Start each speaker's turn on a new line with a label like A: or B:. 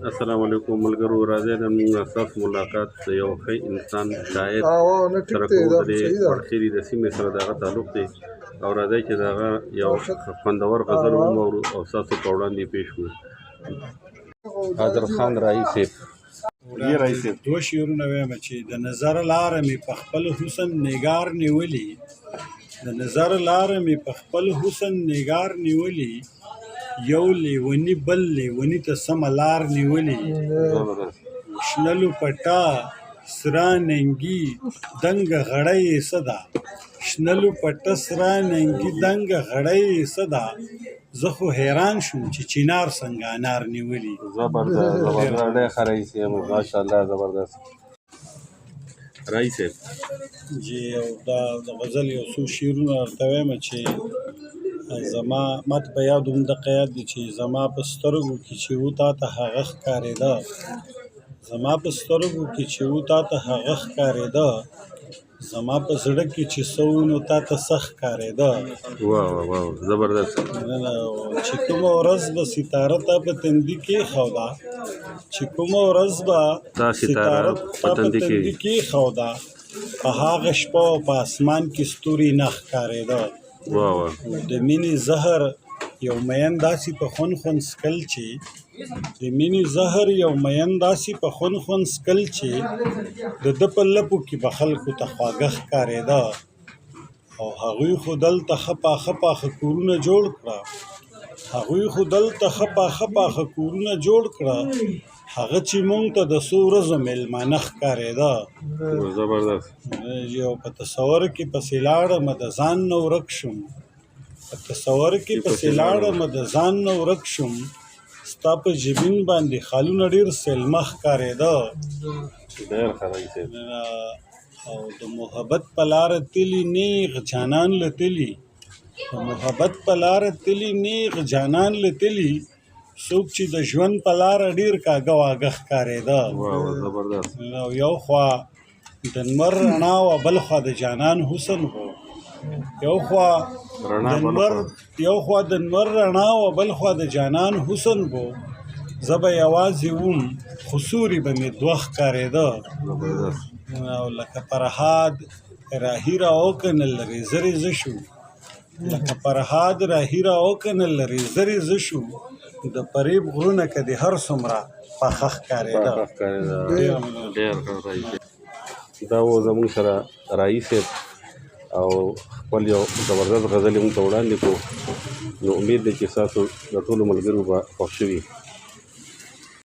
A: السلام علیکم ملګرو، راځئ نن موږ ستاسو ملاقات د یو ښه انسان شاعر سره کوو. د دې وړخیري د سیمې سره د هغه تعلق دی او راځئ چې د هغه یو خوندور غزل ومورو او ستاسو په وړاندې پیښ کړو. حاضر خان رایي صاحب.
B: دوه شعرونه وایم چې د نظر لاره مې په خپل حسن نگار نیولي، د نظر لاره مې په خپل حسن نگار نیولي، یو لیونی بل لیونی ته سمه لار نیولي، شنلو پټا سره ننګي دنګه غړی صدا، شنلو پټه سره ننګي دنګه غړی صدا، زه خو حیران شوم چې چینار څنګه انار نیولي.
A: زبردست ډېر ښه رئیس صاحب، ماشاءالله زبردست. رئیس صاحب
B: جی او دا د غزل یو څو شعرونه ورته وایم چې زما ماته په یاد همدغه یاد دي چې زما په سترګو کې چې و تا ته هغه ښکارېده، زما په سترګو کې چې و تا ته هغه ښکارېده، زما په زړه کې چې څه و نو تا ته څه ښکارېده.
A: واو زبردست.
B: چې کومه ورځ به ستاره ته په تندي کېښوده، چې کومه ورځ به ستاره ته په تندي کېښوده، په هغه شپه او په اسمان کې ستوري نه ښکارېده. د مینې زهر یو مین داسې په خون خون څکل چې، د مینې زهر یو مین داسې په خون خون څکل چې، د ده په لپو کې به خلکو ته خواږه ښکارېده. او هغوی خو دلته ښه پاخه کورونه جوړ کړه، هغوی خو دلته ښه پاخه کورونه جوړ کړه، هغه چې مونږ ته د څو ورځو میلمانه ښکارېده.
A: زبردست.
B: یو په تصور کې پسې لاړمه د ځان نه ورک شوم، په تصور کې پسې لاړمه د ځان نه ورک شوم، ستا په جبین باندې خالونه ډېر سلمه ښکارېده.
A: ډېر ښه رئیس صاحب.
B: او د محبت په لاره تلي نیغ جانان له تلي، د محبت په لاره تلي نیغ جانان له تلي، څوک چې د ژوند په لاره ډېر کاږه واږه ښکارېده. او یو خوا د لمر رڼا وه بل خوا د جانان حسن و، یو خوا د لمر رڼا وه بل خوا د جانان حسن و، زه به یوازې وم خو سوري به مې دوه ښکارېده. او لکه فرهاد راهي راوکنه لرې زرې زه شو، لکه فرهاد راهي راوکنه لرې زرې زه شو، د فریب غرونه که دې هر څومره پاخه ښکارېده.
A: ډېر ښه رئیس صاحب. دا و زموږ سره رئیس صاحب او خپل یو زبردست غزل یې موږ ته وړاندې کړو. نو امید دی چې ستاسو د ټولو ملګرو به خوښ شوي.